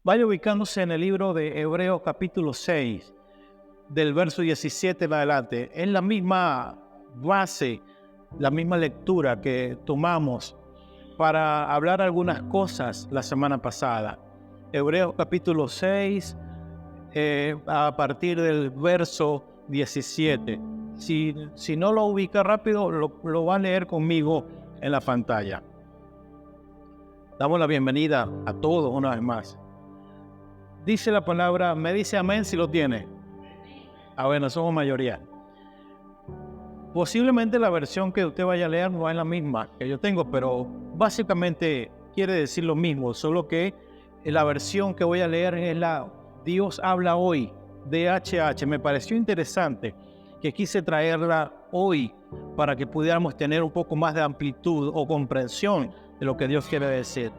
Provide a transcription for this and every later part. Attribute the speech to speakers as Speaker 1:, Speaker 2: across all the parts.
Speaker 1: Vaya ubicándose en el libro de Hebreos capítulo 6, del verso 17 en adelante. Es la misma base, la misma lectura que tomamos para hablar algunas cosas la semana pasada. Hebreos capítulo 6, a partir del verso 17. Si no lo ubica rápido, lo va a leer conmigo en la pantalla. Damos la bienvenida a todos una vez más. Dice la palabra, me dice amén si lo tiene. Bueno, somos mayoría. Posiblemente la versión que usted vaya a leer no es la misma que yo tengo, pero básicamente quiere decir lo mismo, solo que la versión que voy a leer es la Dios habla hoy, DHH. Me pareció interesante que quise traerla hoy para que pudiéramos tener un poco más de amplitud o comprensión de lo que Dios quiere decir.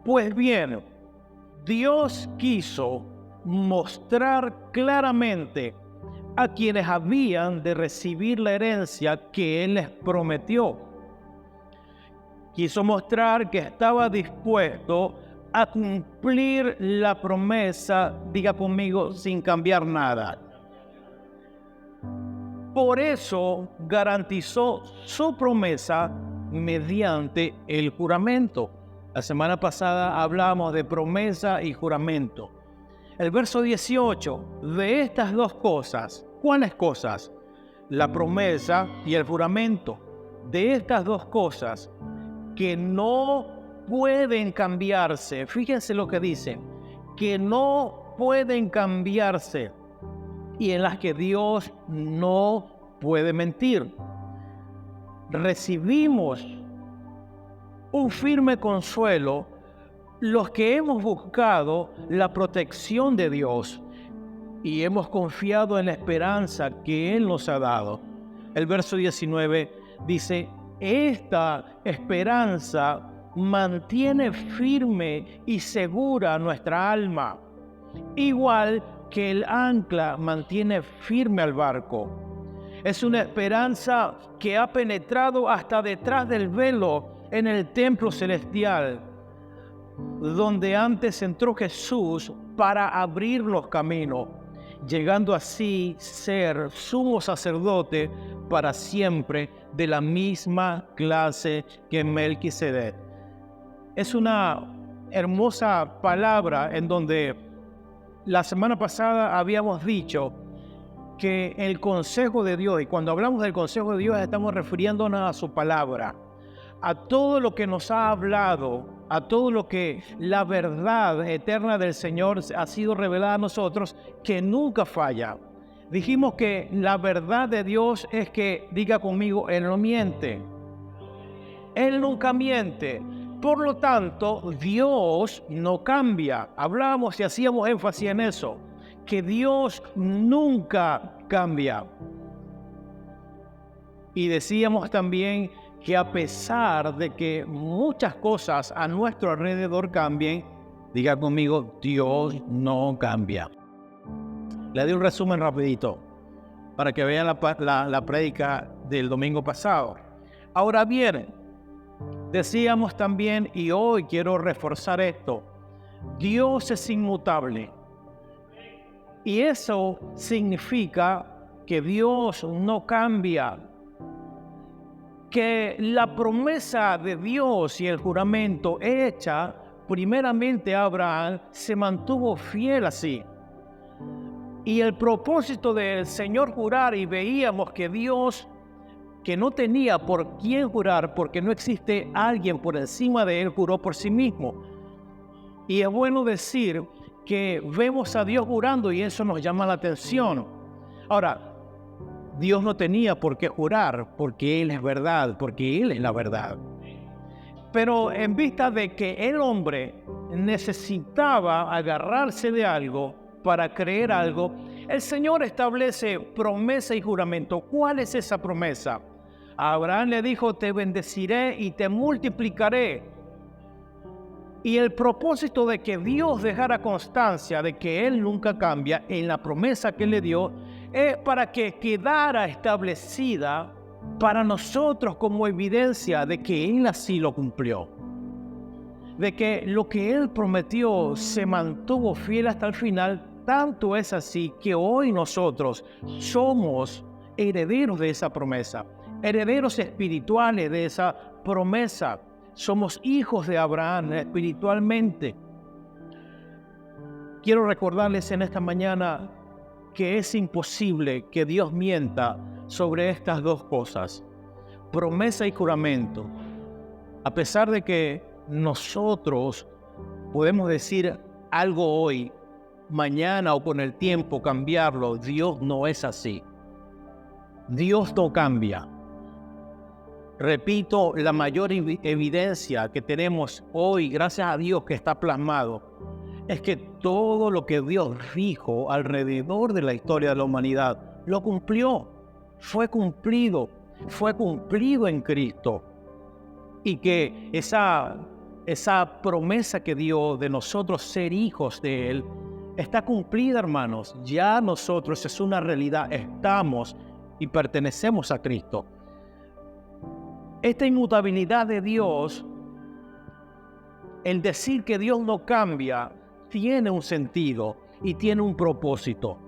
Speaker 1: Pues bien, Dios quiso mostrar claramente a quienes habían de recibir la herencia que Él les prometió. Quiso mostrar que estaba dispuesto a cumplir la promesa, diga conmigo, sin cambiar nada. Por eso garantizó su promesa mediante el juramento. La semana pasada hablábamos de promesa y juramento. El verso 18, de estas dos cosas, ¿cuáles cosas? La promesa y el juramento. De estas dos cosas que no pueden cambiarse. Fíjense lo que dice, que no pueden cambiarse y en las que Dios no puede mentir. Recibimos un firme consuelo los que hemos buscado la protección de Dios y hemos confiado en la esperanza que Él nos ha dado. El verso 19 dice, esta esperanza mantiene firme y segura nuestra alma, igual que el ancla mantiene firme al barco. Es una esperanza que ha penetrado hasta detrás del velo en el templo celestial, donde antes entró Jesús para abrir los caminos, llegando así ser sumo sacerdote para siempre de la misma clase que Melquisedec. Es una hermosa palabra en donde la semana pasada habíamos dicho que el consejo de Dios, y cuando hablamos del consejo de Dios estamos refiriéndonos a su palabra, a todo lo que nos ha hablado, a todo lo que la verdad eterna del Señor ha sido revelada a nosotros, que nunca falla. Dijimos que la verdad de Dios es que, diga conmigo, Él no miente. Él nunca miente. Por lo tanto, Dios no cambia. Hablábamos y hacíamos énfasis en eso, que Dios nunca cambia. Y decíamos también que a pesar de que muchas cosas a nuestro alrededor cambien, diga conmigo, Dios no cambia. Le doy un resumen rapidito para que vean la prédica del domingo pasado. Ahora bien, decíamos también, y hoy quiero reforzar esto, Dios es inmutable. Y eso significa que Dios no cambia, que la promesa de Dios y el juramento hecha primeramente a Abraham se mantuvo fiel así. Y el propósito del Señor jurar, y veíamos que Dios, que no tenía por quién jurar, porque no existe alguien por encima de Él, juró por sí mismo. Y es bueno decir que vemos a Dios jurando y eso nos llama la atención. Ahora, Dios no tenía por qué jurar, porque Él es verdad, porque Él es la verdad. Pero en vista de que el hombre necesitaba agarrarse de algo para creer algo, el Señor establece promesa y juramento. ¿Cuál es esa promesa? A Abraham le dijo, te bendeciré y te multiplicaré. Y el propósito de que Dios dejara constancia de que Él nunca cambia en la promesa que le dio, es para que quedara establecida para nosotros como evidencia de que Él así lo cumplió. de que lo que Él prometió se mantuvo fiel hasta el final. Tanto es así que hoy nosotros somos herederos de esa promesa, herederos espirituales de esa promesa. Somos hijos de Abraham espiritualmente. Quiero recordarles en esta mañana que es imposible que Dios mienta sobre estas dos cosas, promesa y juramento. A pesar de que nosotros podemos decir algo hoy, mañana o con el tiempo cambiarlo, Dios no es así. Dios no cambia. Repito, la mayor evidencia que tenemos hoy, gracias a Dios que está plasmado, es que todo lo que Dios dijo alrededor de la historia de la humanidad, lo cumplió. Fue cumplido en Cristo. Y que esa promesa que dio de nosotros ser hijos de Él, está cumplida, hermanos. Ya nosotros es una realidad, estamos y pertenecemos a Cristo. Esta inmutabilidad de Dios, el decir que Dios no cambia, tiene un sentido y tiene un propósito.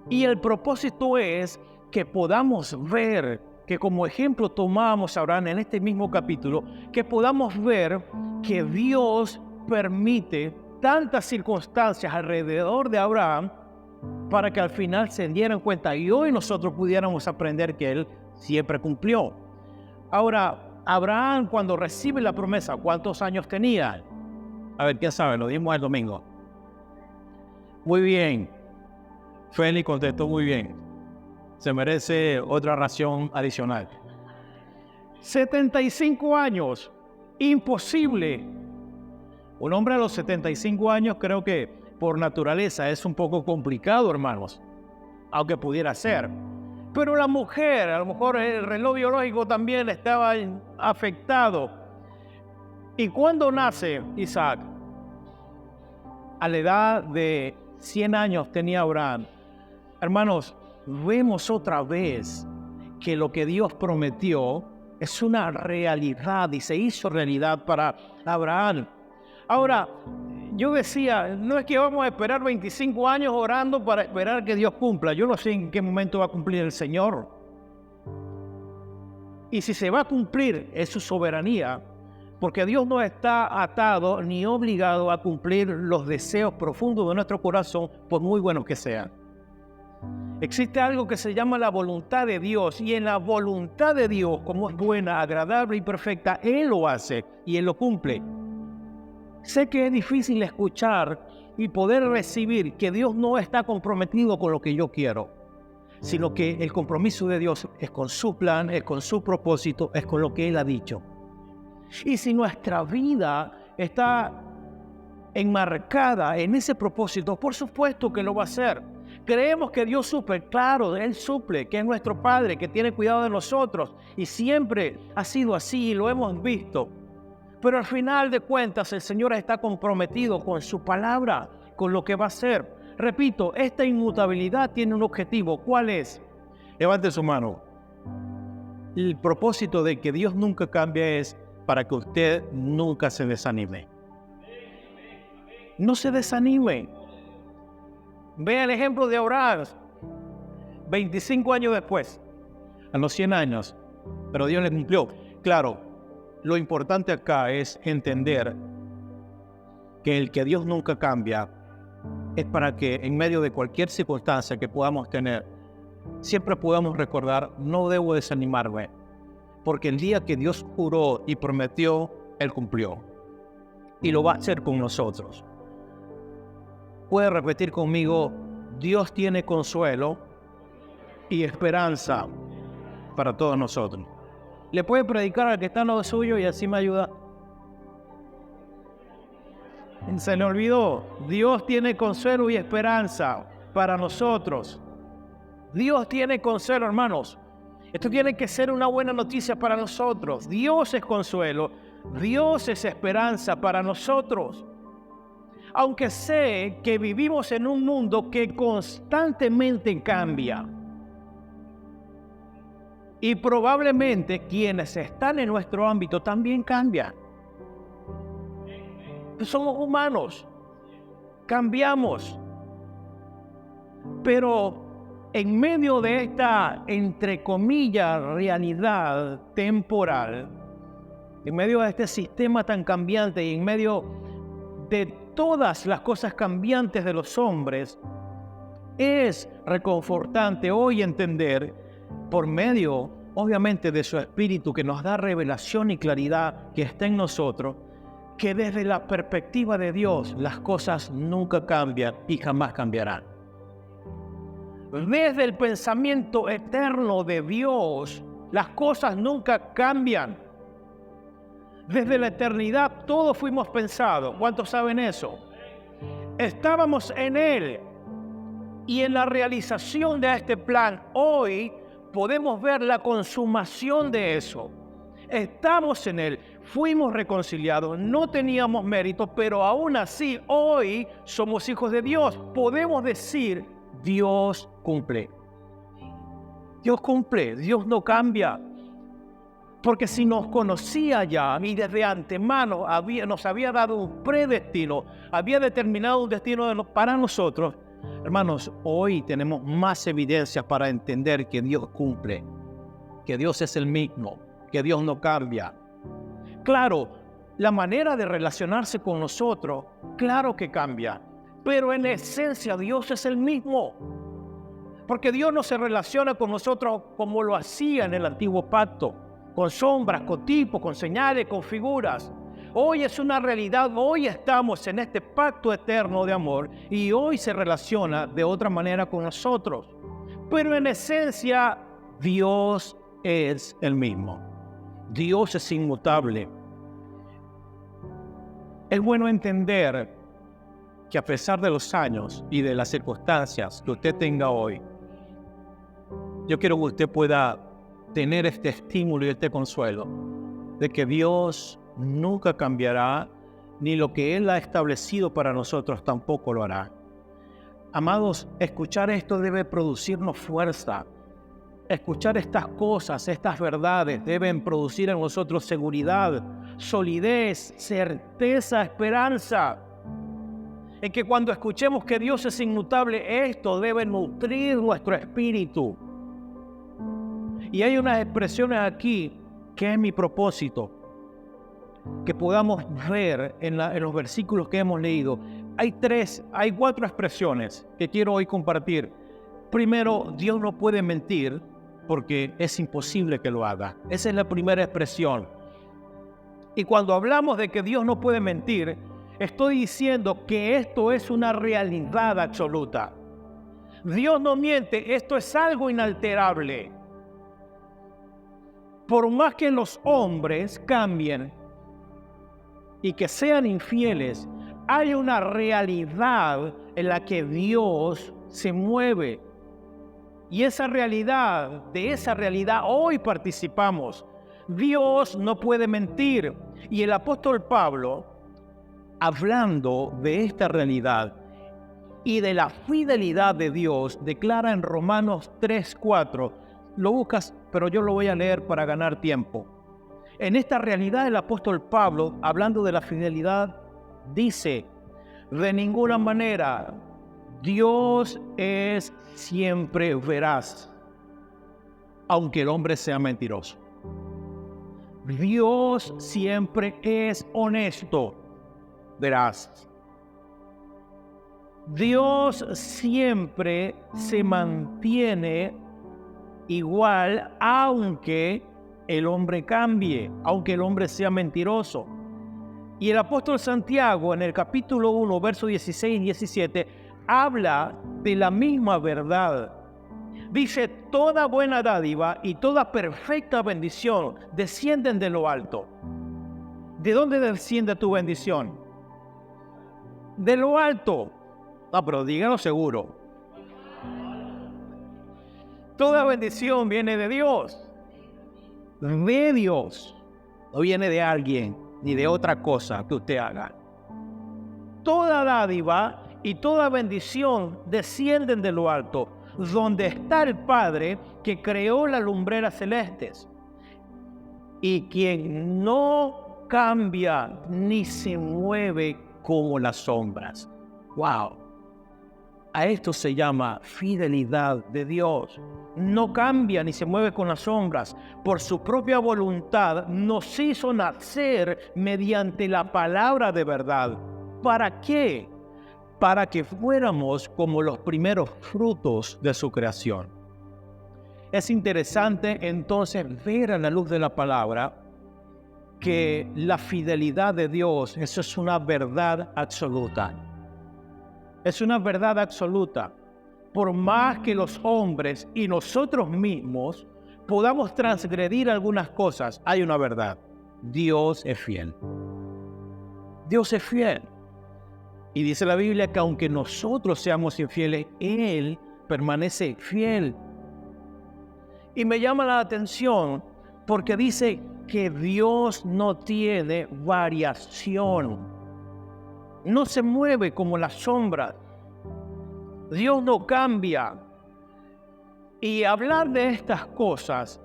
Speaker 1: Y el propósito es que podamos ver, que como ejemplo tomamos ahora en este mismo capítulo, que podamos ver que Dios permite tantas circunstancias alrededor de Abraham para que al final se dieran cuenta y hoy nosotros pudiéramos aprender que Él siempre cumplió. Ahora, Abraham cuando recibe la promesa, ¿cuántos años tenía? A ver, ¿quién sabe? Lo dimos el domingo. Muy bien. Félix contestó muy bien. Se merece otra ración adicional. 75 años. Imposible. Un hombre a los 75 años creo que por naturaleza es un poco complicado, hermanos. Aunque pudiera ser. Pero la mujer, a lo mejor el reloj biológico también estaba afectado. ¿Y cuándo nace Isaac? A la edad de 100 años tenía Abraham. Hermanos, vemos otra vez que lo que Dios prometió es una realidad y se hizo realidad para Abraham. Ahora, yo decía, no es que vamos a esperar 25 años orando para esperar que Dios cumpla. Yo no sé en qué momento va a cumplir el Señor. Y si se va a cumplir, es su soberanía, porque Dios no está atado ni obligado a cumplir los deseos profundos de nuestro corazón, por muy buenos que sean. Existe algo que se llama la voluntad de Dios, y en la voluntad de Dios, como es buena, agradable y perfecta, Él lo hace y Él lo cumple. Sé que es difícil escuchar y poder recibir que Dios no está comprometido con lo que yo quiero, sino que el compromiso de Dios es con su plan, es con su propósito, es con lo que Él ha dicho. Y si nuestra vida está enmarcada en ese propósito, por supuesto que lo va a hacer. Creemos que Dios suple, claro, Él suple, que es nuestro Padre, que tiene cuidado de nosotros. Y siempre ha sido así y lo hemos visto. Pero al final de cuentas el Señor está comprometido con su palabra, con lo que va a hacer. Repito, esta inmutabilidad tiene un objetivo. ¿Cuál es? Levante su mano. El propósito de que Dios nunca cambia es para que usted nunca se desanime. No se desanime. Vea el ejemplo de Abraham. 25 años después, a los 100 años, pero Dios le cumplió. Claro, lo importante acá es entender que el que Dios nunca cambia es para que en medio de cualquier circunstancia que podamos tener, siempre podamos recordar, no debo desanimarme, porque el día que Dios juró y prometió, Él cumplió. Y lo va a hacer con nosotros. Puede repetir conmigo, Dios tiene consuelo y esperanza para todos nosotros. Le puede predicar al que está en lo suyo y así me ayuda. Se le olvidó, Dios tiene consuelo y esperanza para nosotros. Dios tiene consuelo, hermanos. Esto tiene que ser una buena noticia para nosotros. Dios es consuelo, Dios es esperanza para nosotros. Aunque sé que vivimos en un mundo que constantemente cambia. Y probablemente quienes están en nuestro ámbito también cambian. Somos humanos, cambiamos. Pero en medio de esta, entre comillas, realidad temporal, en medio de este sistema tan cambiante y en medio de todas las cosas cambiantes de los hombres, es reconfortante hoy entender, por medio, obviamente, de su Espíritu que nos da revelación y claridad que está en nosotros, que desde la perspectiva de Dios las cosas nunca cambian y jamás cambiarán. Desde el pensamiento eterno de Dios, las cosas nunca cambian. Desde la eternidad todos fuimos pensados. ¿Cuántos saben eso? Estábamos en Él. Y en la realización de este plan, hoy podemos ver la consumación de eso. Estamos en Él, fuimos reconciliados, no teníamos mérito, pero aún así hoy somos hijos de Dios. Podemos decir, Dios cumple. Dios cumple, Dios no cambia. Porque si nos conocía ya y desde antemano nos había dado un predestino, había determinado un destino para nosotros, hermanos, hoy tenemos más evidencias para entender que Dios cumple, que Dios es el mismo, que Dios no cambia. Claro, la manera de relacionarse con nosotros, claro que cambia, pero en esencia Dios es el mismo. Porque Dios no se relaciona con nosotros como lo hacía en el antiguo pacto, con sombras, con tipos, con señales, con figuras. Hoy es una realidad, hoy estamos en este pacto eterno de amor y hoy se relaciona de otra manera con nosotros. Pero en esencia, Dios es el mismo. Dios es inmutable. Es bueno entender que a pesar de los años y de las circunstancias que usted tenga hoy, yo quiero que usted pueda tener este estímulo y este consuelo de que Dios nunca cambiará, ni lo que Él ha establecido para nosotros tampoco lo hará. Amados, escuchar esto debe producirnos fuerza. Escuchar estas cosas, estas verdades, deben producir en nosotros seguridad, solidez, certeza, esperanza. En que cuando escuchemos que Dios es inmutable, esto debe nutrir nuestro espíritu. Y hay unas expresiones aquí que es mi propósito, que podamos ver en los versículos que hemos leído. Hay 4 expresiones que quiero hoy compartir. Primero, Dios no puede mentir porque es imposible que lo haga. Esa es la primera expresión. Y cuando hablamos de que Dios no puede mentir, estoy diciendo que esto es una realidad absoluta. Dios no miente, esto es algo inalterable. Por más que los hombres cambien y que sean infieles, hay una realidad en la que Dios se mueve. Y de esa realidad hoy participamos. Dios no puede mentir. Y el apóstol Pablo, hablando de esta realidad y de la fidelidad de Dios, declara en Romanos 3:4, lo buscas, pero yo lo voy a leer para ganar tiempo. En esta realidad el apóstol Pablo, hablando de la fidelidad, dice, de ninguna manera Dios es siempre veraz, aunque el hombre sea mentiroso. Dios siempre es honesto, veraz. Dios siempre se mantiene igual, aunque el hombre cambie, aunque el hombre sea mentiroso. Y el apóstol Santiago, en el capítulo 1, versos 16 y 17, habla de la misma verdad. Dice, toda buena dádiva y toda perfecta bendición descienden de lo alto. ¿De dónde desciende tu bendición? De lo alto. No, pero díganlo seguro. Toda bendición viene de Dios. De Dios. No viene de alguien ni de otra cosa que usted haga. Toda dádiva y toda bendición descienden de lo alto, donde está el Padre que creó las lumbreras celestes, y quien no cambia ni se mueve como las sombras. ¡Wow! A esto se llama fidelidad de Dios. No cambia ni se mueve con las sombras. Por su propia voluntad nos hizo nacer mediante la palabra de verdad. ¿Para qué? Para que fuéramos como los primeros frutos de su creación. Es interesante entonces ver a la luz de la palabra que la fidelidad de Dios, eso es una verdad absoluta. Es una verdad absoluta. Por más que los hombres y nosotros mismos podamos transgredir algunas cosas, hay una verdad. Dios es fiel. Dios es fiel. Y dice la Biblia que aunque nosotros seamos infieles, Él permanece fiel. Y me llama la atención porque dice que Dios no tiene variación. No se mueve como la sombra. Dios no cambia. Y hablar de estas cosas,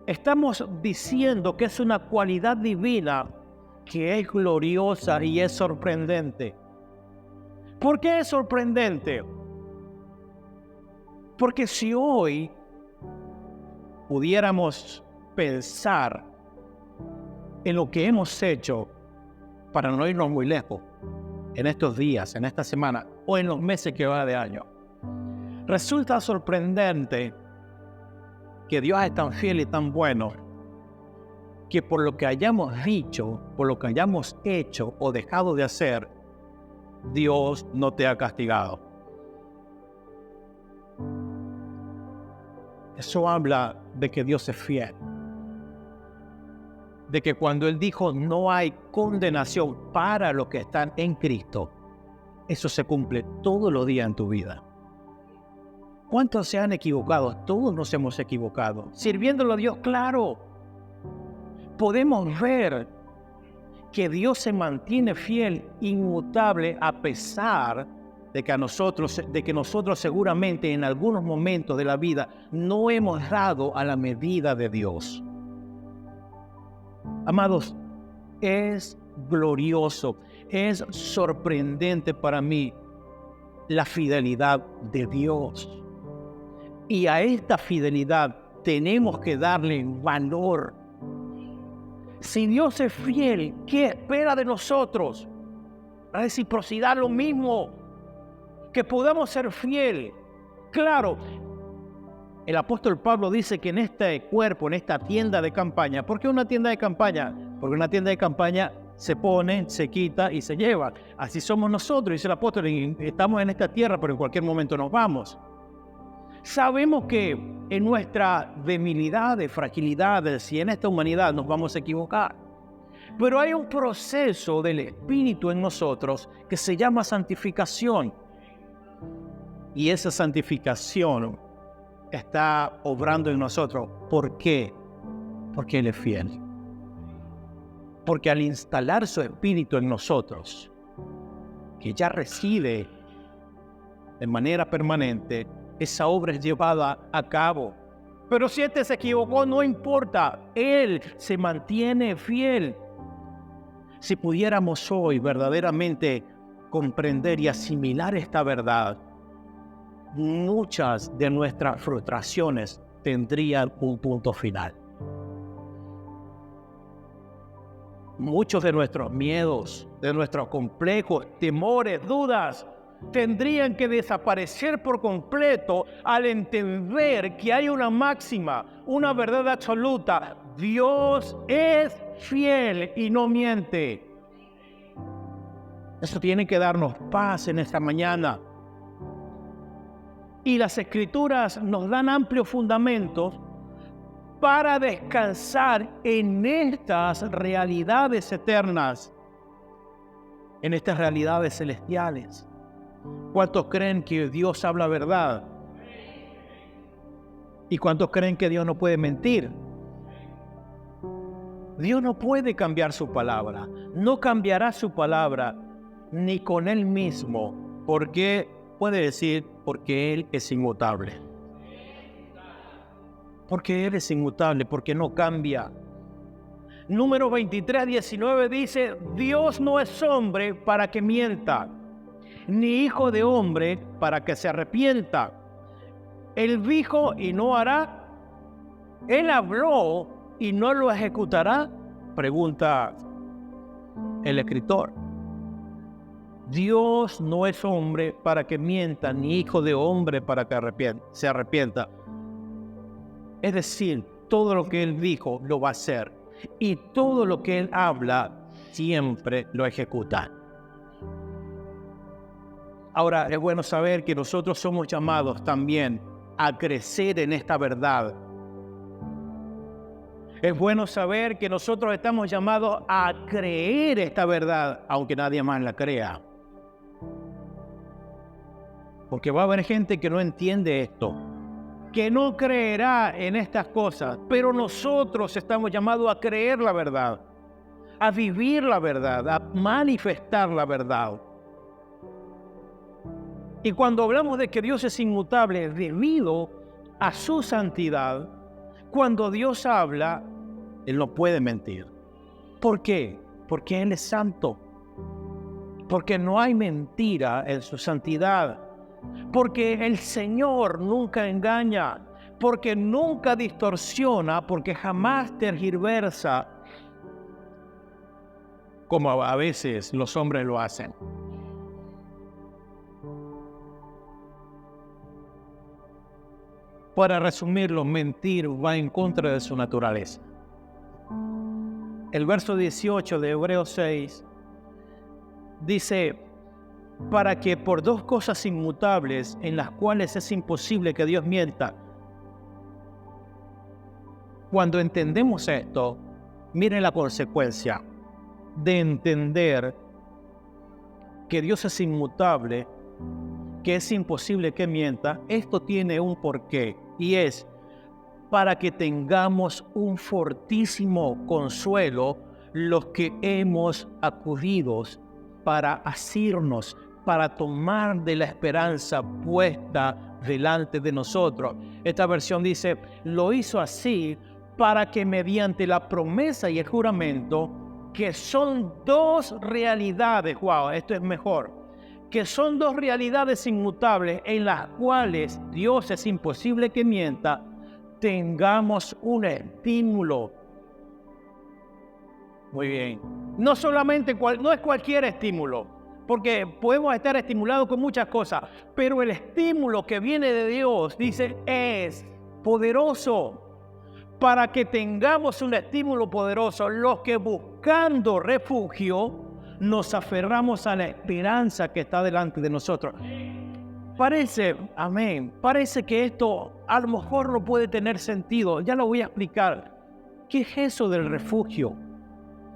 Speaker 1: estamos diciendo que es una cualidad divina que es gloriosa y es sorprendente. ¿Por qué es sorprendente? Porque si hoy pudiéramos pensar en lo que hemos hecho, para no irnos muy lejos, en estos días, en esta semana o en los meses que va de año, resulta sorprendente que Dios es tan fiel y tan bueno que por lo que hayamos dicho, por lo que hayamos hecho o dejado de hacer, Dios no te ha castigado. Eso habla de que Dios es fiel. De que cuando Él dijo no hay condenación para los que están en Cristo, eso se cumple todos los días en tu vida. ¿Cuántos se han equivocado? Todos nos hemos equivocado. Sirviéndolo a Dios, claro. Podemos ver que Dios se mantiene fiel, inmutable, a pesar de que nosotros seguramente en algunos momentos de la vida no hemos dado a la medida de Dios. Amados, es glorioso, es sorprendente para mí la fidelidad de Dios. Y a esta fidelidad tenemos que darle valor. Si Dios es fiel, ¿qué espera de nosotros? La reciprocidad, lo mismo, que podamos ser fiel. Claro, el apóstol Pablo dice que en este cuerpo, en esta tienda de campaña, ¿por qué una tienda de campaña? Porque una tienda de campaña se pone, se quita y se lleva. Así somos nosotros, dice el apóstol, estamos en esta tierra, pero en cualquier momento nos vamos. Sabemos que en nuestras debilidades, fragilidades y en esta humanidad nos vamos a equivocar. Pero hay un proceso del Espíritu en nosotros que se llama santificación. Y esa santificación está obrando en nosotros. ¿Por qué? Porque Él es fiel. Porque al instalar su Espíritu en nosotros, que ya reside de manera permanente, esa obra es llevada a cabo. Pero si este se equivocó, no importa. Él se mantiene fiel. Si pudiéramos hoy verdaderamente comprender y asimilar esta verdad, muchas de nuestras frustraciones tendrían un punto final. Muchos de nuestros miedos, de nuestros complejos, temores, dudas, tendrían que desaparecer por completo al entender que hay una máxima, una verdad absoluta. Dios es fiel y no miente. Eso tiene que darnos paz en esta mañana. Y las Escrituras nos dan amplios fundamentos para descansar en estas realidades eternas, en estas realidades celestiales. ¿Cuántos creen que Dios habla verdad? ¿Y cuántos creen que Dios no puede mentir? Dios no puede cambiar su palabra. No cambiará su palabra ni con Él mismo. ¿Por qué? Puede decir, porque Él es inmutable. Porque Él es inmutable, porque no cambia. Números 23:19 dice: Dios no es hombre para que mienta, ni hijo de hombre para que se arrepienta. Él dijo y no hará. Él habló y no lo ejecutará. Pregunta el escritor. Dios no es hombre para que mienta, ni hijo de hombre para que se arrepienta. Es decir, todo lo que Él dijo lo va a hacer. Y todo lo que Él habla siempre lo ejecuta. Ahora, es bueno saber que nosotros somos llamados también a crecer en esta verdad. Es bueno saber que nosotros estamos llamados a creer esta verdad, aunque nadie más la crea. Porque va a haber gente que no entiende esto, que no creerá en estas cosas, pero nosotros estamos llamados a creer la verdad, a vivir la verdad, a manifestar la verdad. Y cuando hablamos de que Dios es inmutable debido a su santidad, cuando Dios habla, Él no puede mentir. ¿Por qué? Porque Él es santo. Porque no hay mentira en su santidad. Porque el Señor nunca engaña. Porque nunca distorsiona. Porque jamás tergiversa, como a veces los hombres lo hacen. Para resumirlo, mentir va en contra de su naturaleza. El verso 18 de Hebreos 6 dice: para que por dos cosas inmutables en las cuales es imposible que Dios mienta. Cuando entendemos esto, miren la consecuencia de entender que Dios es inmutable, que es imposible que mienta. Esto tiene un porqué, y es para que tengamos un fortísimo consuelo los que hemos acudido para asirnos, para tomar de la esperanza puesta delante de nosotros. Esta versión dice: lo hizo así para que mediante la promesa y el juramento, que son dos realidades, wow, esto es mejor, que son dos realidades inmutables en las cuales Dios es imposible que mienta, tengamos un estímulo. Muy bien. No solamente, no es cualquier estímulo, porque podemos estar estimulados con muchas cosas, pero el estímulo que viene de Dios, dice, es poderoso. Para que tengamos un estímulo poderoso, los que buscando refugio, nos aferramos a la esperanza que está delante de nosotros. Parece que esto a lo mejor no puede tener sentido. Ya lo voy a explicar. ¿Qué es eso del refugio?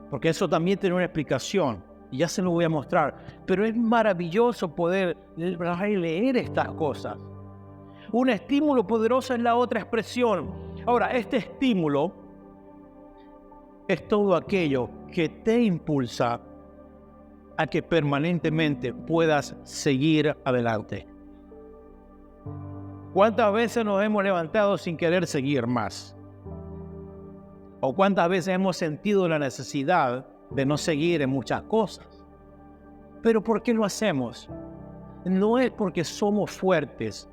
Speaker 1: Porque eso también tiene una explicación y ya se lo voy a mostrar. Pero es maravilloso poder leer estas cosas. Un estímulo poderoso es la otra expresión. Ahora, este estímulo es todo aquello que te impulsa a que permanentemente puedas seguir adelante. ¿Cuántas veces nos hemos levantado sin querer seguir más? ¿O cuántas veces hemos sentido la necesidad de no seguir en muchas cosas? ¿Pero por qué lo hacemos? No es porque somos fuertes,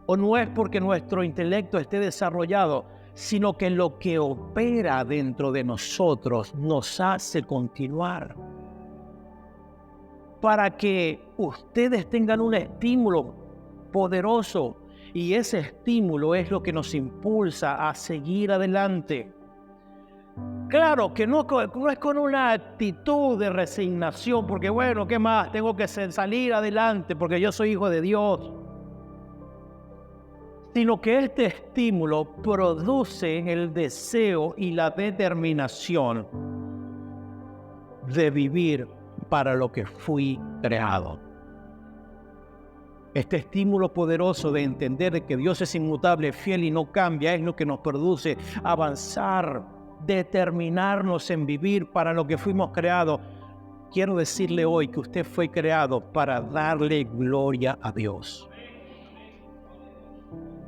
Speaker 1: o no es porque nuestro intelecto esté desarrollado, sino que lo que opera dentro de nosotros nos hace continuar. Para que ustedes tengan un estímulo poderoso, y ese estímulo es lo que nos impulsa a seguir adelante. Claro que no es con una actitud de resignación, porque bueno, ¿qué más? Tengo que salir adelante porque yo soy hijo de Dios. Sino que este estímulo produce el deseo y la determinación de vivir para lo que fui creado. Este estímulo poderoso de entender que Dios es inmutable, fiel y no cambia, es lo que nos produce avanzar, determinarnos en vivir para lo que fuimos creados. Quiero decirle hoy que usted fue creado para darle gloria a Dios.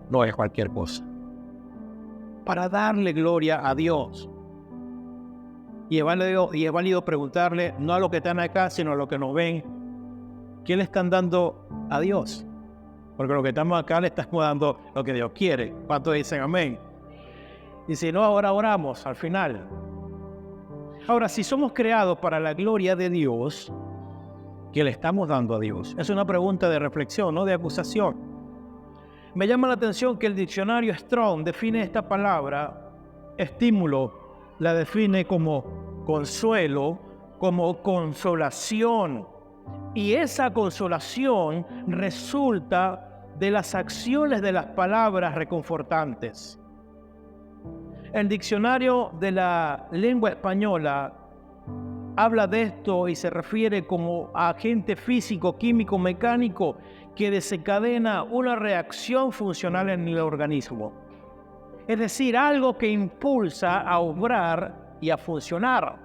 Speaker 1: No es cualquier cosa. Para darle gloria a Dios. Y es válido preguntarle, no a los que están acá, sino a los que nos ven, ¿qué le están dando a Dios? Porque lo que estamos acá le estamos dando lo que Dios quiere. ¿Cuántos dicen amén? Y si no, ahora oramos al final. Ahora, si somos creados para la gloria de Dios, ¿qué le estamos dando a Dios? Es una pregunta de reflexión, no de acusación. Me llama la atención que el diccionario Strong define esta palabra, estímulo, la define como consuelo, como consolación. Y esa consolación resulta de las acciones de las palabras reconfortantes. El diccionario de la lengua española habla de esto y se refiere como a agente físico, químico, mecánico que desencadena una reacción funcional en el organismo. Es decir, algo que impulsa a obrar y a funcionar.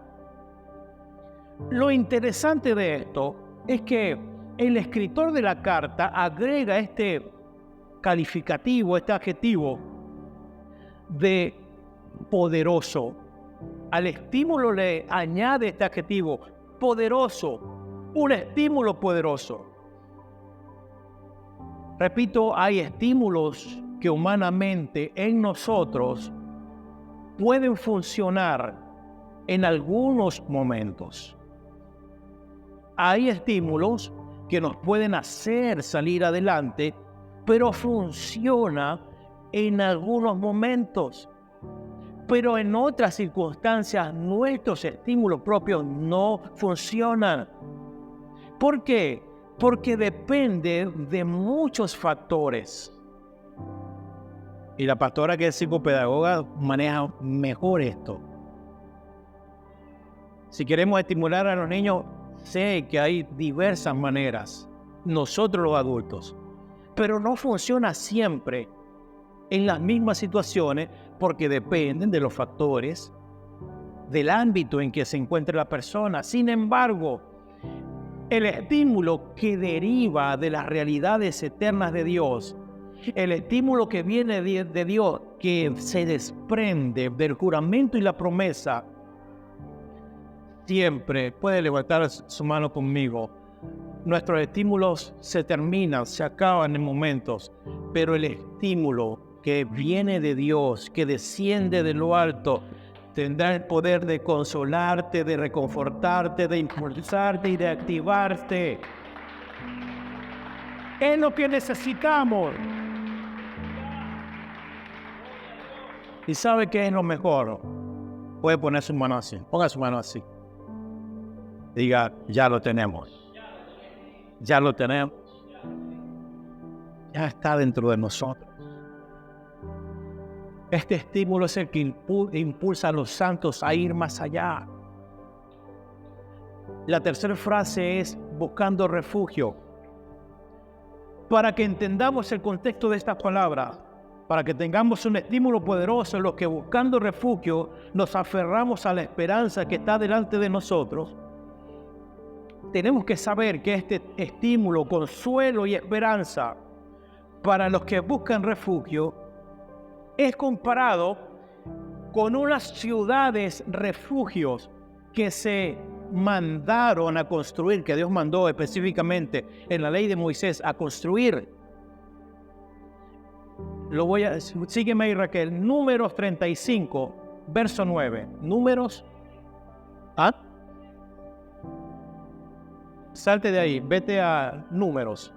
Speaker 1: Lo interesante de esto es que el escritor de la carta agrega este calificativo, este adjetivo de poderoso. Al estímulo le añade este adjetivo, poderoso, un estímulo poderoso. Repito, hay estímulos que humanamente en nosotros pueden funcionar en algunos momentos. Hay estímulos que nos pueden hacer salir adelante, pero funciona en algunos momentos. Pero en otras circunstancias nuestros estímulos propios no funcionan. ¿Por qué? Porque depende de muchos factores. Y la pastora, que es psicopedagoga, maneja mejor esto. Si queremos estimular a los niños, sé que hay diversas maneras, nosotros los adultos, pero no funciona siempre en las mismas situaciones porque dependen de los factores, del ámbito en que se encuentre la persona. Sin embargo, el estímulo que deriva de las realidades eternas de Dios, el estímulo que viene de Dios, que se desprende del juramento y la promesa, siempre puede levantar su mano conmigo. Nuestros estímulos se terminan, se acaban en momentos, pero el estímulo que viene de Dios, que desciende de lo alto, tendrá el poder de consolarte, de reconfortarte, de impulsarte y de activarte. Es lo que necesitamos. ¿Y sabe qué es lo mejor? Puede poner su mano así, ponga su mano así. Diga, ya lo tenemos. Ya lo tenemos. Ya está dentro de nosotros. Este estímulo es el que impulsa a los santos a ir más allá. La tercera frase es buscando refugio. Para que entendamos el contexto de estas palabras, para que tengamos un estímulo poderoso en los que buscando refugio nos aferramos a la esperanza que está delante de nosotros, tenemos que saber que este estímulo, consuelo y esperanza para los que buscan refugio es comparado con unas ciudades refugios que se mandaron a construir, que Dios mandó específicamente en la ley de Moisés a construir. Sígueme ahí, Raquel. Números 35, verso 9. Números. Salte de ahí, vete a Números.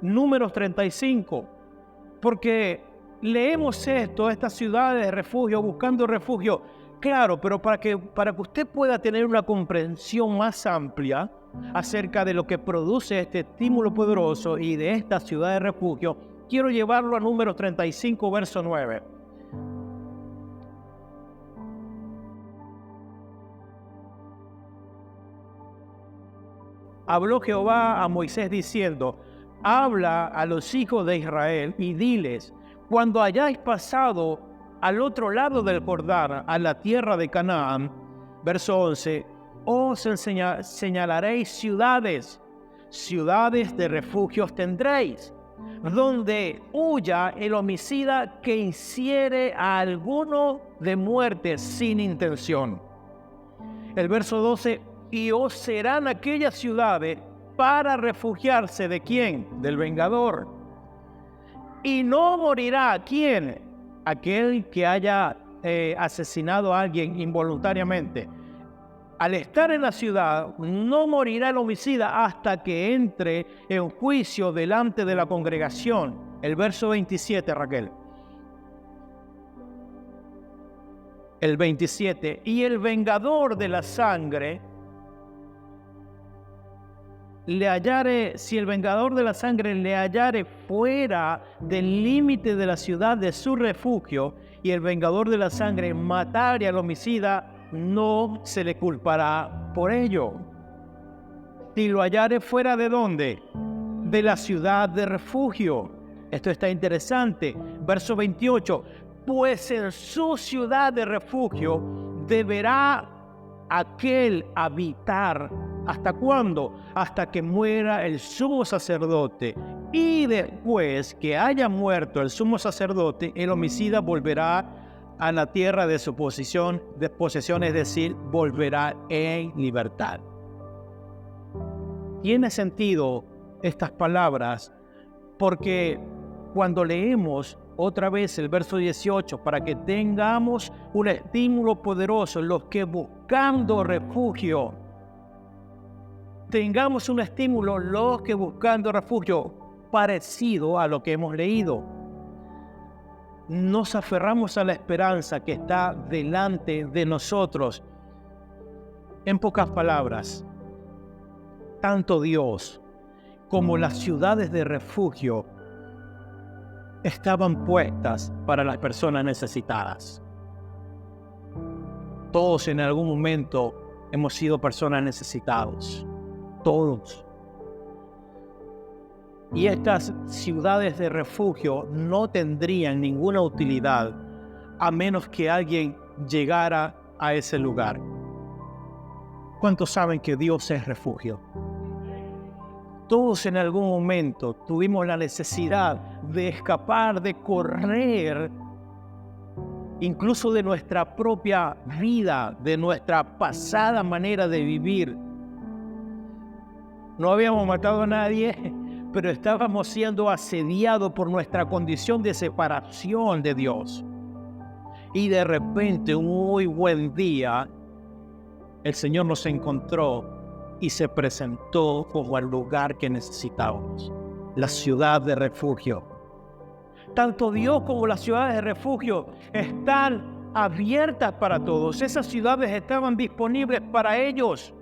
Speaker 1: Números 35. Porque leemos esto, estas ciudades de refugio, buscando refugio. Claro, pero para que usted pueda tener una comprensión más amplia acerca de lo que produce este estímulo poderoso y de esta ciudad de refugio, quiero llevarlo a Números 35, verso 9. Habló Jehová a Moisés diciendo: habla a los hijos de Israel y diles: cuando hayáis pasado al otro lado del Jordán, a la tierra de Canaán, verso 11, os señalaréis ciudades de refugios tendréis, donde huya el homicida que hiciere a alguno de muerte sin intención. El verso 12, y os serán aquellas ciudades para refugiarse ¿de quién? Del vengador. Y no morirá, ¿quién? Aquel que haya asesinado a alguien involuntariamente. Al estar en la ciudad, no morirá el homicida hasta que entre en juicio delante de la congregación. El verso 27, Raquel. El 27. Y el vengador de la sangre le hallare, si el vengador de la sangre le hallare fuera del límite de la ciudad de su refugio, y el vengador de la sangre matare al homicida, no se le culpará por ello. Si lo hallare fuera ¿de dónde? De la ciudad de refugio. Esto está interesante. Verso 28. Pues en su ciudad de refugio deberá aquel habitar. ¿Hasta cuándo? Hasta que muera el sumo sacerdote. Y después que haya muerto el sumo sacerdote, el homicida volverá a la tierra de su posesión, es decir, volverá en libertad. Tiene sentido estas palabras porque cuando leemos otra vez el verso 18, para que tengamos un estímulo poderoso, los que buscando refugio, tengamos un estímulo, los que buscando refugio, parecido a lo que hemos leído. Nos aferramos a la esperanza que está delante de nosotros. En pocas palabras, tanto Dios como las ciudades de refugio estaban puestas para las personas necesitadas. Todos en algún momento hemos sido personas necesitadas. Todos. Y estas ciudades de refugio no tendrían ninguna utilidad a menos que alguien llegara a ese lugar. ¿Cuántos saben que Dios es refugio? Todos en algún momento tuvimos la necesidad de escapar, de correr, incluso de nuestra propia vida, de nuestra pasada manera de vivir. No habíamos matado a nadie, pero estábamos siendo asediados por nuestra condición de separación de Dios. Y de repente, un muy buen día, el Señor nos encontró y se presentó como el lugar que necesitábamos, la ciudad de refugio. Tanto Dios como las ciudades de refugio están abiertas para todos. Esas ciudades estaban disponibles para ellos,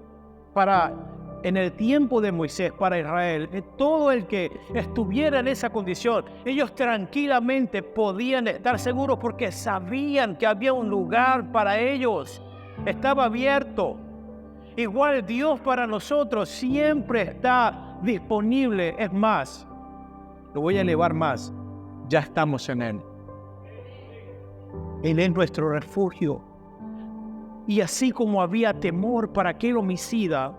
Speaker 1: en el tiempo de Moisés, para Israel. Todo el que estuviera en esa condición, ellos tranquilamente podían estar seguros porque sabían que había un lugar para ellos. Estaba abierto. Igual Dios para nosotros siempre está disponible. Es más, lo voy a elevar más. Ya estamos en Él. Él es nuestro refugio. Y así como había temor para aquel homicida,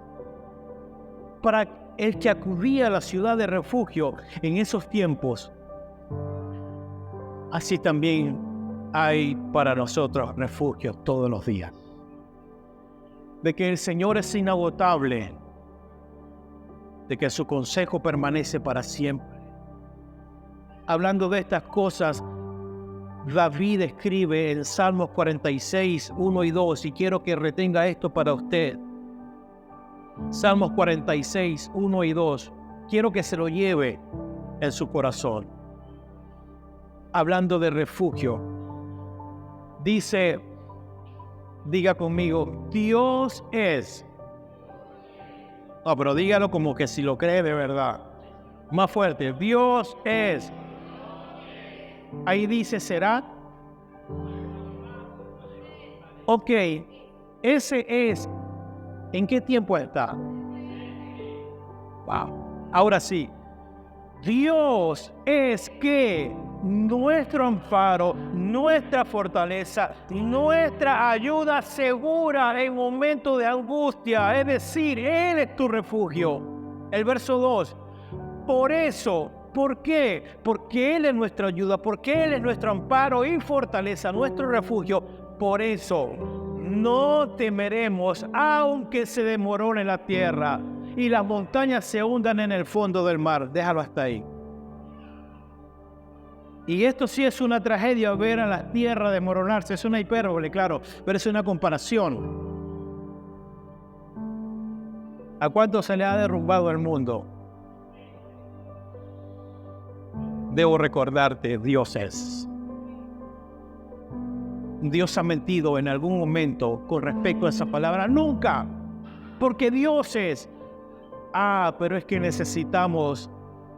Speaker 1: para el que acudía a la ciudad de refugio en esos tiempos, así también hay para nosotros refugios todos los días. De que el Señor es inagotable, de que su consejo permanece para siempre. Hablando de estas cosas, David escribe en Salmos 46, 1 y 2, y quiero que retenga esto para usted. Salmos 46, 1 y 2. Quiero que se lo lleve en su corazón. Hablando de refugio, dice, diga conmigo, Dios es. No, pero dígalo como que si lo cree de verdad. Más fuerte, Dios es. Ahí dice, ¿será? Ok, ese es. ¿En qué tiempo está? Wow. Ahora sí. Dios es que nuestro amparo, nuestra fortaleza, nuestra ayuda segura en momentos de angustia. Es decir, Él es tu refugio. El verso 2. Por eso, ¿por qué? Porque Él es nuestra ayuda, porque Él es nuestro amparo y fortaleza, nuestro refugio. Por eso no temeremos, aunque se demorone la tierra y las montañas se hundan en el fondo del mar. Déjalo hasta ahí. Y esto sí es una tragedia, ver a la tierra desmoronarse. Es una hipérbole, claro, pero es una comparación. ¿A cuánto se le ha derrumbado el mundo? Debo recordarte, Dios es. Dios ha mentido en algún momento con respecto a esa palabra. Nunca. Porque Dios es. Pero es que necesitamos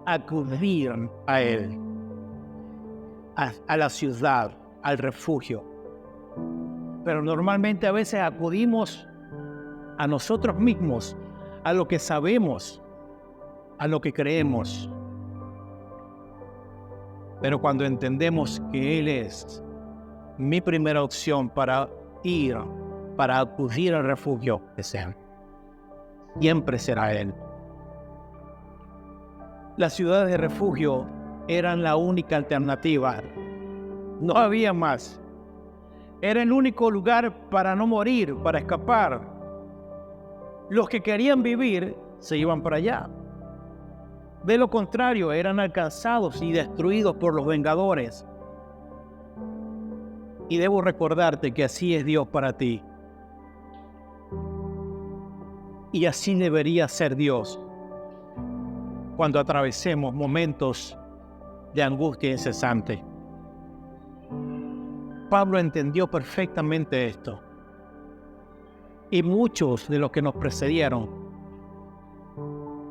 Speaker 1: acudir a Él. A la ciudad, al refugio. Pero normalmente a veces acudimos a nosotros mismos, a lo que sabemos, a lo que creemos. Pero cuando entendemos que Él es mi primera opción para acudir al refugio, es Él. Siempre será Él. Las ciudades de refugio eran la única alternativa. No había más. Era el único lugar para no morir, para escapar. Los que querían vivir se iban para allá. De lo contrario, eran alcanzados y destruidos por los vengadores. Y debo recordarte que así es Dios para ti. Y así debería ser Dios cuando atravesemos momentos de angustia incesante. Pablo entendió perfectamente esto. Y muchos de los que nos precedieron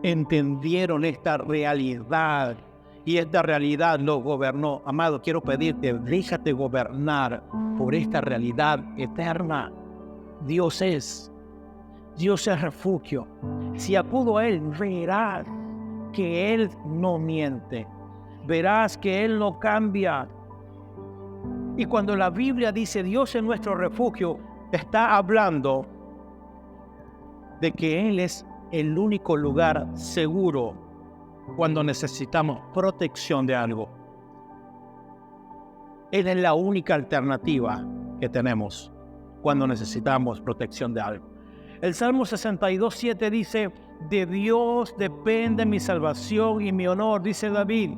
Speaker 1: entendieron esta realidad. Y esta realidad los gobernó. Amado, quiero pedirte, déjate gobernar por esta realidad eterna. Dios es refugio. Si acudo a Él, verás que Él no miente. Verás que Él no cambia. Y cuando la Biblia dice Dios es nuestro refugio, está hablando de que Él es el único lugar seguro cuando necesitamos protección de algo. Él es la única alternativa que tenemos cuando necesitamos protección de algo. El Salmo 62:7 dice: de Dios depende mi salvación y mi honor, dice David.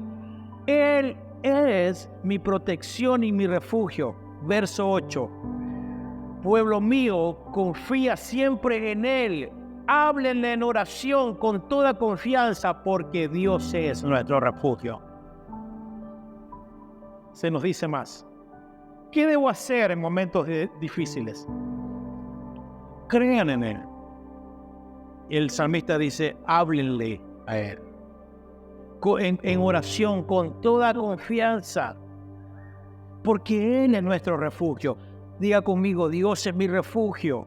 Speaker 1: Él es mi protección y mi refugio. Verso 8. Pueblo mío, confía siempre en Él. Háblenle en oración con toda confianza, porque Dios es nuestro refugio. Se nos dice más. ¿Qué debo hacer en momentos difíciles? Crean en Él. El salmista dice, háblenle a Él. En oración, con toda confianza, porque Él es nuestro refugio. Diga conmigo, Dios es mi refugio.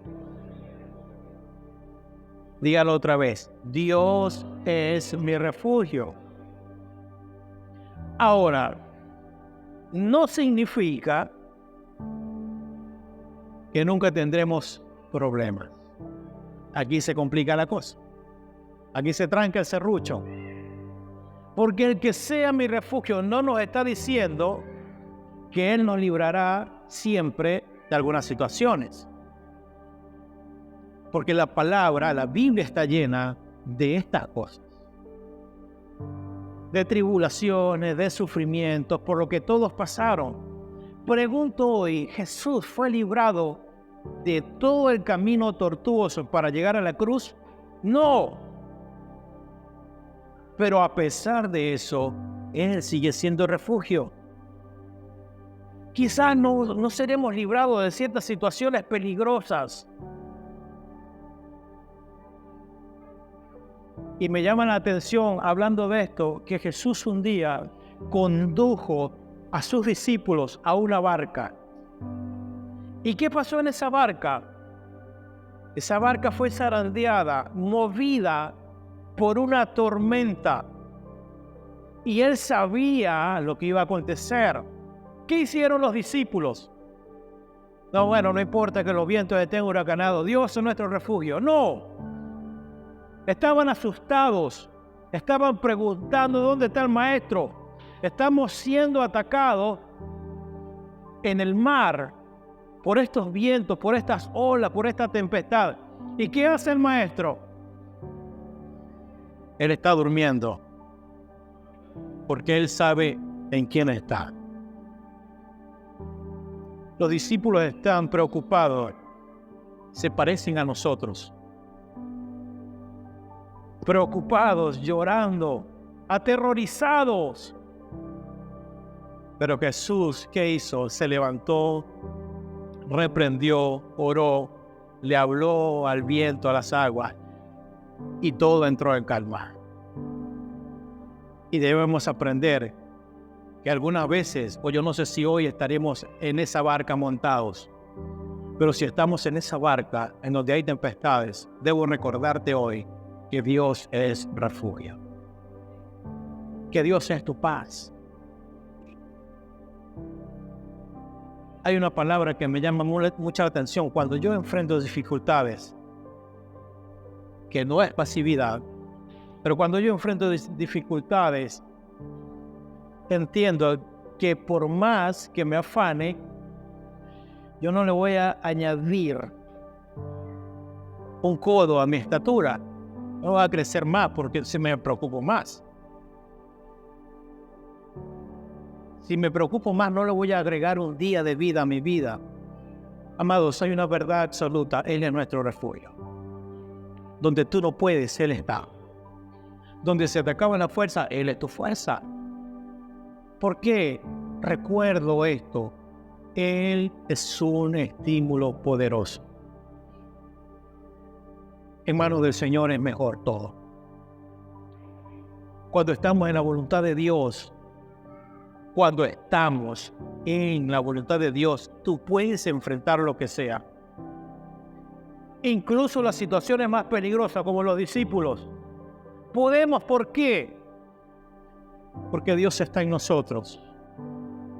Speaker 1: Dígalo otra vez, Dios es mi refugio. Ahora, no significa que nunca tendremos problemas. Aquí se complica la cosa. Aquí se tranca el serrucho. Porque el que sea mi refugio no nos está diciendo que Él nos librará siempre de algunas situaciones. Porque la palabra, la Biblia está llena de estas cosas. De tribulaciones, de sufrimientos, por lo que todos pasaron. Pregunto hoy, ¿Jesús fue librado de todo el camino tortuoso para llegar a la cruz? No. Pero a pesar de eso, Él sigue siendo refugio. Quizás no seremos librados de ciertas situaciones peligrosas. Y me llama la atención, hablando de esto, que Jesús un día condujo a sus discípulos a una barca. ¿Y qué pasó en esa barca? Esa barca fue zarandeada, movida por una tormenta. Y Él sabía lo que iba a acontecer. ¿Qué hicieron los discípulos? No importa que los vientos estén huracanados. Dios es nuestro refugio. No. Estaban asustados. Estaban preguntando dónde está el maestro. Estamos siendo atacados en el mar por estos vientos, por estas olas, por esta tempestad. ¿Y qué hace el maestro? Él está durmiendo, porque él sabe en quién está. Los discípulos están preocupados, se parecen a nosotros. Preocupados, llorando, aterrorizados. Pero Jesús, ¿qué hizo? Se levantó, reprendió, oró, le habló al viento, a las aguas, y todo entró en calma. Y debemos aprender que algunas veces, o yo no sé si hoy estaremos en esa barca montados, pero si estamos en esa barca en donde hay tempestades, debo recordarte hoy que Dios es refugio, que Dios es tu paz. Hay una palabra que me llama mucha atención cuando yo enfrento dificultades, que no es pasividad, pero cuando yo enfrento dificultades, entiendo que por más que me afane, yo no le voy a añadir un codo a mi estatura. No va a crecer más porque se me preocupo más. Si me preocupo más, no le voy a agregar un día de vida a mi vida. Amados, hay una verdad absoluta. Él es nuestro refugio. Donde tú no puedes, Él está. Donde se te acaba la fuerza, Él es tu fuerza. ¿Por qué recuerdo esto? Él es un estímulo poderoso. En manos del Señor es mejor todo. Cuando estamos en la voluntad de Dios, cuando estamos en la voluntad de Dios, tú puedes enfrentar lo que sea. Incluso las situaciones más peligrosas, como los discípulos. Podemos, ¿por qué? Porque Dios está en nosotros.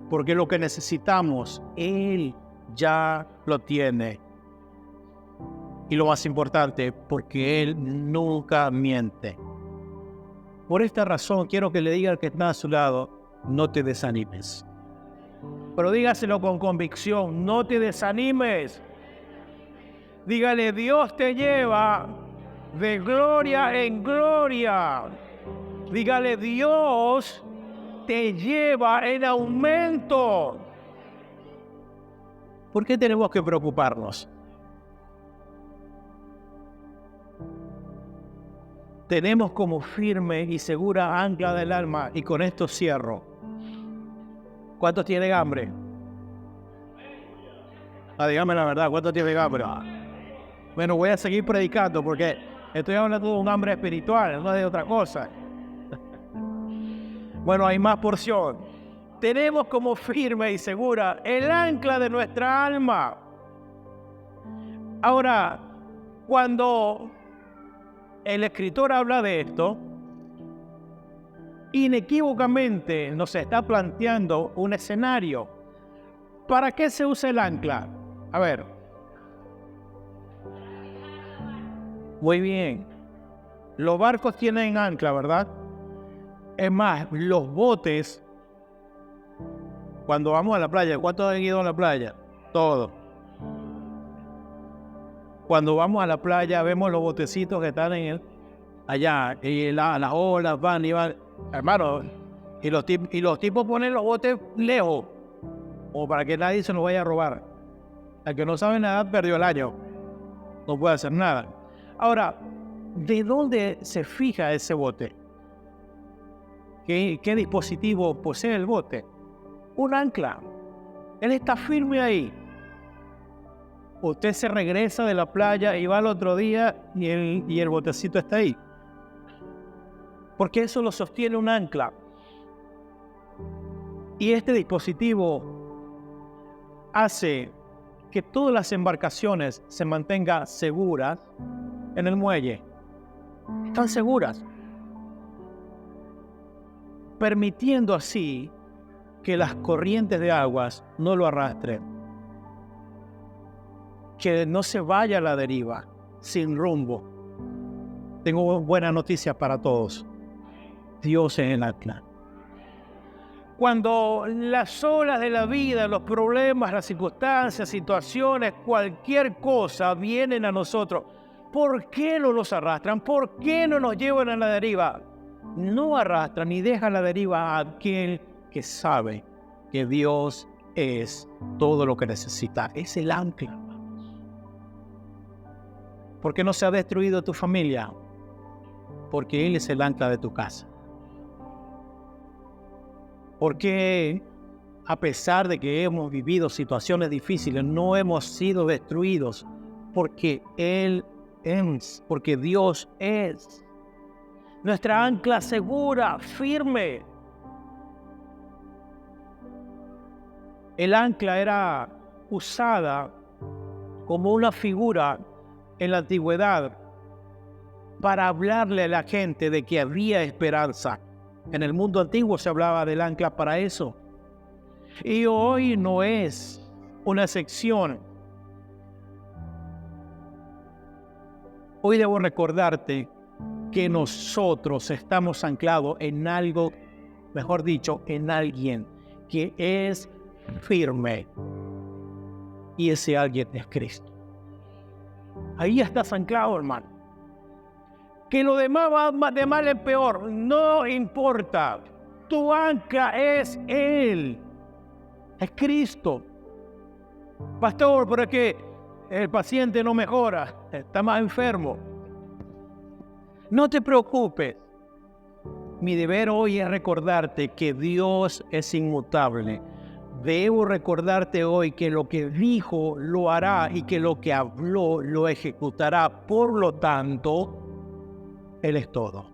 Speaker 1: Porque lo que necesitamos, Él ya lo tiene. Y lo más importante, porque Él nunca miente. Por esta razón, quiero que le diga al que está a su lado, no te desanimes. Pero dígaselo con convicción, no te desanimes. Dígale, Dios te lleva de gloria en gloria. Dígale, Dios te lleva en aumento. ¿Por qué tenemos que preocuparnos? Tenemos como firme y segura ancla del alma, y con esto cierro. ¿Cuántos tienen hambre? Dígame la verdad, ¿cuántos tienen hambre? Bueno, voy a seguir predicando porque estoy hablando de un hambre espiritual, no de otra cosa. Bueno, hay más porción. Tenemos como firme y segura el ancla de nuestra alma. Ahora, cuando el escritor habla de esto, inequívocamente nos está planteando un escenario. ¿Para qué se usa el ancla? A ver. Muy bien. Los barcos tienen ancla, ¿verdad? Es más, los botes, cuando vamos a la playa, ¿cuántos han ido a la playa? Todos. Cuando vamos a la playa, vemos los botecitos que están allá, y las olas van y van. Hermano, y los tipos ponen los botes lejos, o para que nadie se los vaya a robar. El que no sabe nadar perdió el año. No puede hacer nada. Ahora, ¿de dónde se fija ese bote? ¿Qué dispositivo posee el bote? Un ancla. Él está firme ahí. Usted se regresa de la playa y va al otro día y el botecito está ahí. Porque eso lo sostiene un ancla. Y este dispositivo hace que todas las embarcaciones se mantengan seguras en el muelle. Están seguras, permitiendo así que las corrientes de aguas no lo arrastren, que no se vaya a la deriva, sin rumbo. Tengo buenas noticias para todos. Dios es el ancla. Cuando las olas de la vida, los problemas, las circunstancias, situaciones, cualquier cosa vienen a nosotros, ¿por qué no nos arrastran? ¿Por qué no nos llevan a la deriva? No arrastran ni dejan la deriva a aquel que sabe que Dios es todo lo que necesita. Es el ancla. ¿Por qué no se ha destruido tu familia? Porque Él es el ancla de tu casa. ¿Por qué, a pesar de que hemos vivido situaciones difíciles, no hemos sido destruidos? Porque Él es, porque Dios es nuestra ancla segura, firme. El ancla era usada como una figura en la antigüedad para hablarle a la gente de que había esperanza. En el mundo antiguo se hablaba del ancla para eso. Y hoy no es una excepción. Hoy debo recordarte que nosotros estamos anclados en algo, mejor dicho, en alguien que es firme. Y ese alguien es Cristo. Ahí estás anclado, hermano. Que lo demás va de mal en peor, no importa. Tu ancla es Él. Es Cristo. Pastor, pero es que el paciente no mejora, está más enfermo. No te preocupes. Mi deber hoy es recordarte que Dios es inmutable. Debo recordarte hoy que lo que dijo lo hará y que lo que habló lo ejecutará. Por lo tanto, Él es todo.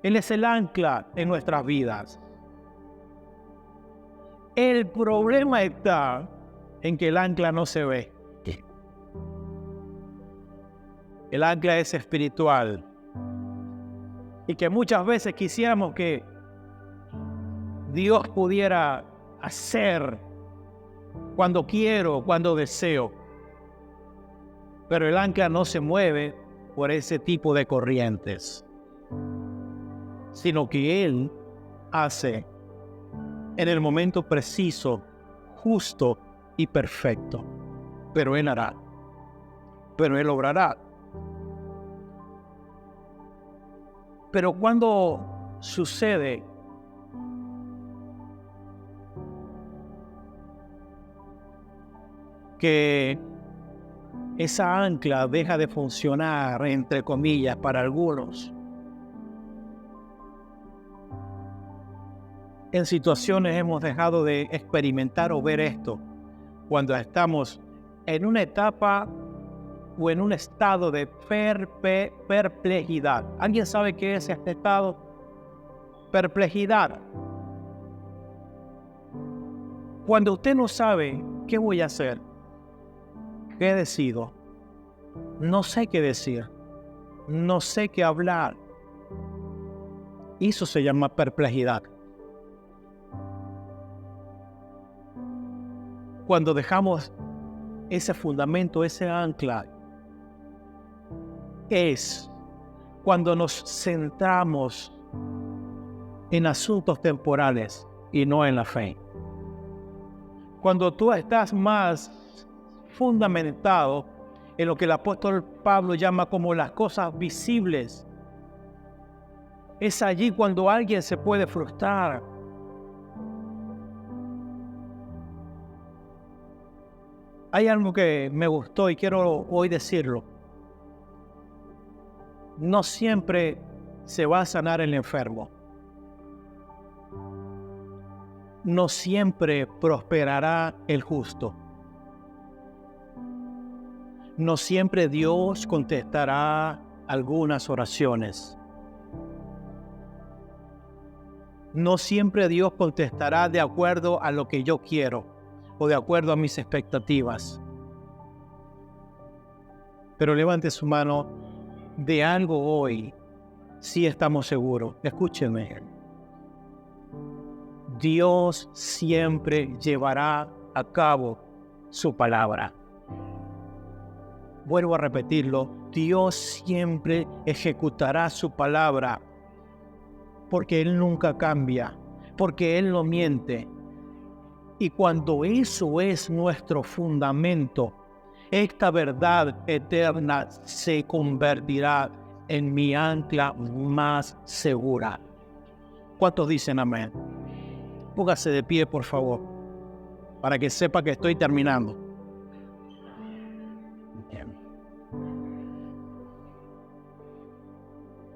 Speaker 1: Él es el ancla en nuestras vidas. El problema está en que el ancla no se ve. El ancla es espiritual. Y que muchas veces quisiéramos que Dios pudiera hacer cuando quiero, cuando deseo. Pero el ancla no se mueve por ese tipo de corrientes, sino que Él hace en el momento preciso, justo y perfecto. Pero Él hará, pero Él obrará. Pero cuando sucede que esa ancla deja de funcionar, entre comillas, para algunos, en situaciones hemos dejado de experimentar o ver esto cuando estamos en una etapa o en un estado de perplejidad. ¿Alguien sabe qué es este estado? Perplejidad. Cuando usted no sabe qué voy a hacer, qué decido, no sé qué decir, no sé qué hablar. Eso se llama perplejidad. Cuando dejamos ese fundamento, ese ancla, es cuando nos centramos en asuntos temporales y no en la fe. Cuando tú estás más fundamentado en lo que el apóstol Pablo llama como las cosas visibles, es allí cuando alguien se puede frustrar. Hay algo que me gustó y quiero hoy decirlo. No siempre se va a sanar el enfermo. No siempre prosperará el justo. No siempre Dios contestará algunas oraciones. No siempre Dios contestará de acuerdo a lo que yo quiero o de acuerdo a mis expectativas. Pero levante su mano, de algo hoy sí estamos seguros. Escúcheme. Dios siempre llevará a cabo su palabra. Vuelvo a repetirlo, Dios siempre ejecutará su palabra, porque Él nunca cambia, porque Él no miente. Y cuando eso es nuestro fundamento, esta verdad eterna se convertirá en mi ancla más segura. ¿Cuántos dicen amén? Póngase de pie, por favor, para que sepa que estoy terminando. Bien.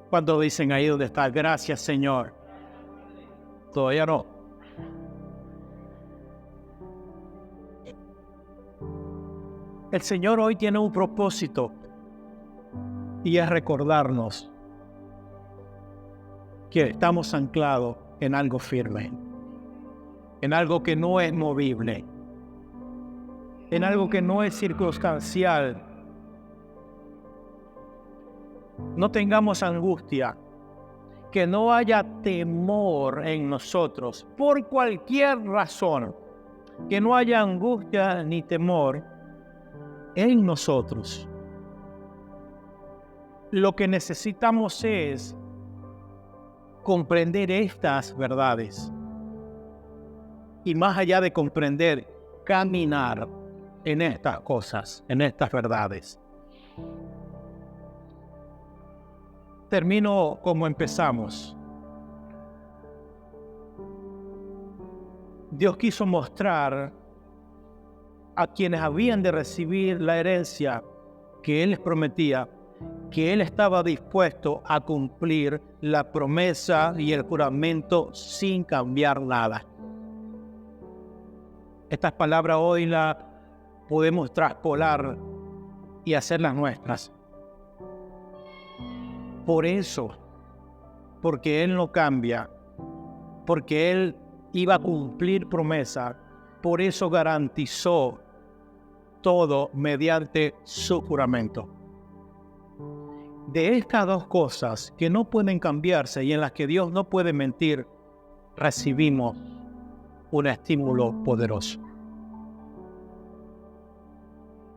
Speaker 1: ¿Cuántos dicen ahí donde está? Gracias, Señor. Todavía no. El Señor hoy tiene un propósito y es recordarnos que estamos anclados en algo firme, en algo que no es movible, en algo que no es circunstancial. No tengamos angustia, que no haya temor en nosotros por cualquier razón, que no haya angustia ni temor en nosotros. Lo que necesitamos es comprender estas verdades y, más allá de comprender, caminar en estas cosas, en estas verdades. Termino como empezamos. Dios quiso mostrar a quienes habían de recibir la herencia que Él les prometía, que Él estaba dispuesto a cumplir la promesa y el juramento sin cambiar nada. Estas palabras hoy las podemos traspolar y hacerlas nuestras. Por eso, porque Él no cambia, porque Él iba a cumplir promesa, por eso garantizó todo mediante su juramento. De estas dos cosas que no pueden cambiarse y en las que Dios no puede mentir, recibimos un estímulo poderoso.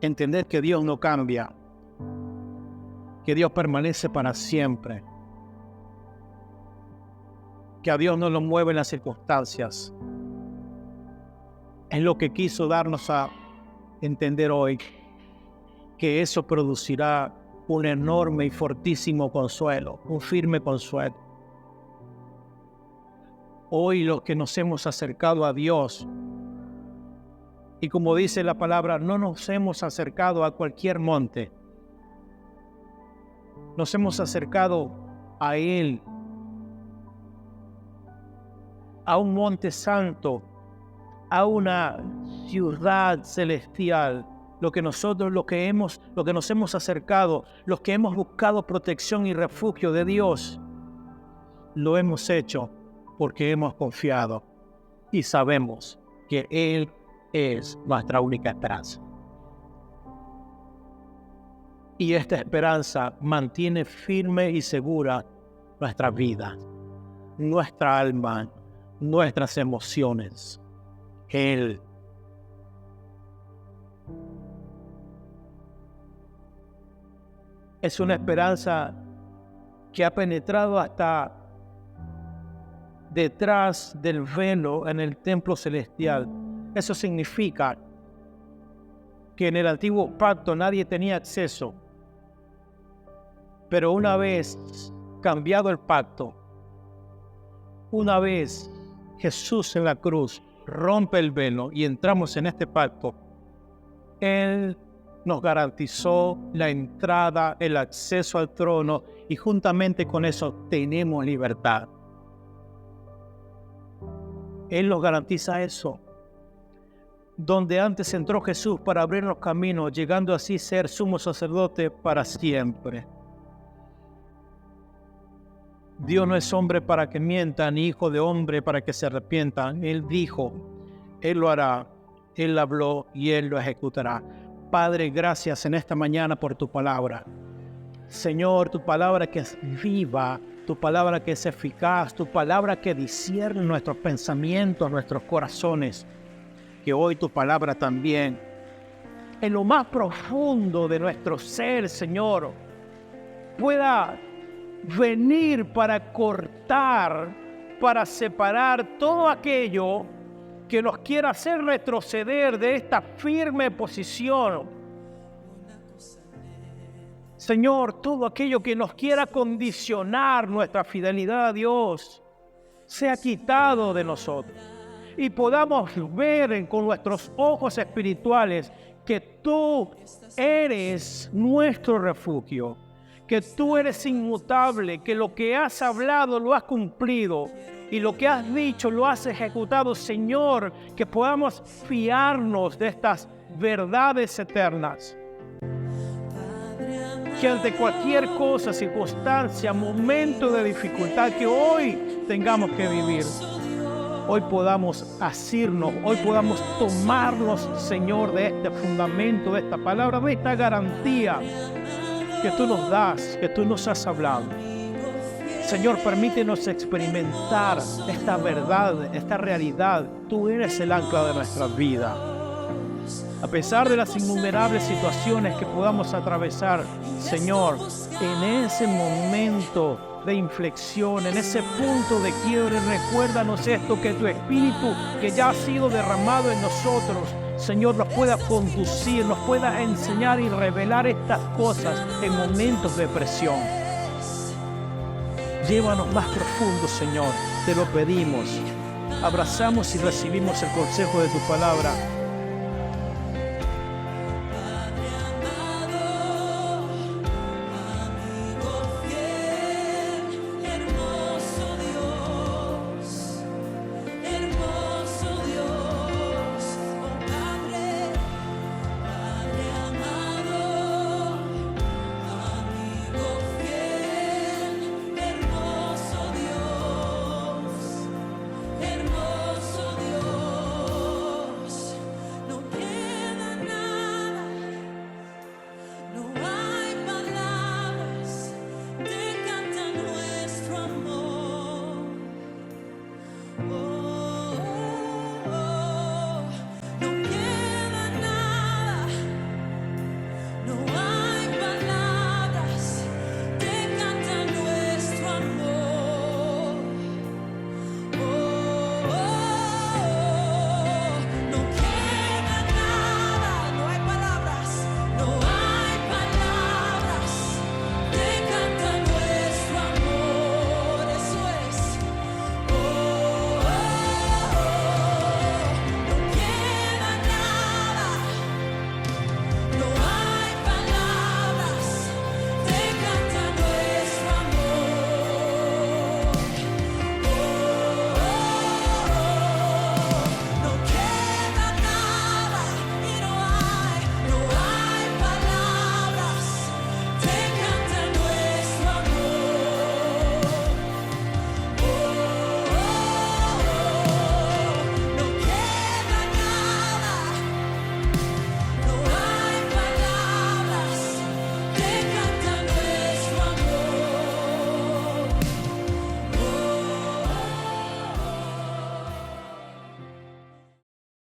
Speaker 1: Entender que Dios no cambia, que Dios permanece para siempre, que a Dios no lo mueven las circunstancias, es lo que quiso darnos a entender hoy, que eso producirá un enorme y fortísimo consuelo, un firme consuelo. Hoy los que nos hemos acercado a Dios, y como dice la palabra, no nos hemos acercado a cualquier monte, nos hemos acercado a Él, a un monte santo, a una ciudad celestial. Lo que nos hemos acercado, los que hemos buscado protección y refugio de Dios, lo hemos hecho porque hemos confiado y sabemos que Él es nuestra única esperanza. Y esta esperanza mantiene firme y segura nuestra vida, nuestra alma, nuestras emociones. Él. Es una esperanza que ha penetrado hasta detrás del velo en el templo celestial. Eso significa que en el antiguo pacto nadie tenía acceso. Pero una vez cambiado el pacto, una vez Jesús en la cruz rompe el velo y entramos en este pacto, Él nos garantizó la entrada, el acceso al trono, y juntamente con eso tenemos libertad. Él nos garantiza eso. Donde antes entró Jesús para abrirnos caminos, llegando así a ser sumo sacerdote para siempre. Dios no es hombre para que mienta, ni hijo de hombre para que se arrepienta. Él dijo, Él lo hará, Él habló y Él lo ejecutará. Padre, gracias en esta mañana por tu palabra. Señor, tu palabra que es viva, tu palabra que es eficaz, tu palabra que discierne nuestros pensamientos, nuestros corazones. Que hoy tu palabra también, en lo más profundo de nuestro ser, Señor, pueda venir para cortar, para separar todo aquello que nos quiera hacer retroceder de esta firme posición. Señor, todo aquello que nos quiera condicionar nuestra fidelidad a Dios, sea quitado de nosotros y podamos ver con nuestros ojos espirituales que tú eres nuestro refugio, que tú eres inmutable, que lo que has hablado lo has cumplido y lo que has dicho lo has ejecutado, Señor, que podamos fiarnos de estas verdades eternas. Que ante cualquier cosa, circunstancia, momento de dificultad que hoy tengamos que vivir, hoy podamos asirnos, hoy podamos tomarnos, Señor, de este fundamento, de esta palabra, de esta garantía que tú nos das, que tú nos has hablado. Señor, permítenos experimentar esta verdad, esta realidad. Tú eres el ancla de nuestra vida. A pesar de las innumerables situaciones que podamos atravesar, Señor, en ese momento de inflexión, en ese punto de quiebre, recuérdanos esto, que tu Espíritu, que ya ha sido derramado en nosotros, Señor, nos pueda conducir, nos pueda enseñar y revelar estas cosas en momentos de presión. Llévanos más profundo, Señor, te lo pedimos. Abrazamos y recibimos el consejo de tu palabra.